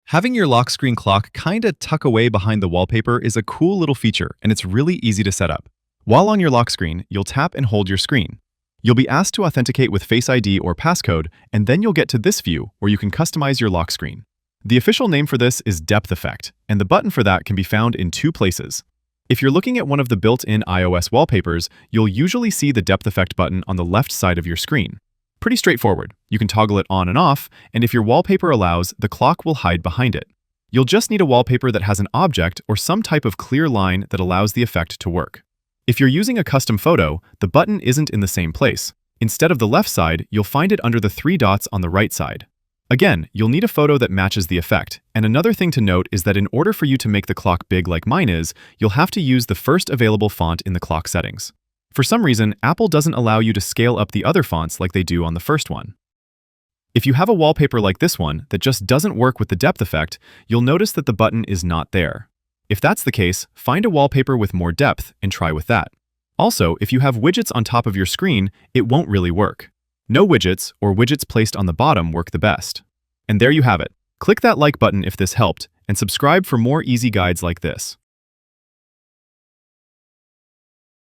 Having your lock screen clock kinda tuck away behind the wallpaper is a cool little feature, and it's really easy to set up. While on your lock screen, you'll tap and hold your screen. You'll be asked to authenticate with Face ID or passcode, and then you'll get to this view where you can customize your lock screen. The official name for this is Depth Effect, and the button for that can be found in two places. If you're looking at one of the built-in iOS wallpapers, you'll usually see the Depth Effect button on the left side of your screen. Pretty straightforward. You can toggle it on and off, and if your wallpaper allows, the clock will hide behind it. You'll just need a wallpaper that has an object or some type of clear line that allows the effect to work. If you're using a custom photo, the button isn't in the same place. Instead of the left side, you'll find it under the three dots on the right side. Again, you'll need a photo that matches the effect, and another thing to note is that in order for you to make the clock big like mine is, you'll have to use the first available font in the clock settings. For some reason, Apple doesn't allow you to scale up the other fonts like they do on the first one. If you have a wallpaper like this one that just doesn't work with the depth effect, you'll notice that the button is not there. If that's the case, find a wallpaper with more depth and try with that. Also, if you have widgets on top of your screen, it won't really work. No widgets or widgets placed on the bottom work the best. And there you have it. Click that like button if this helped, and subscribe for more easy guides like this.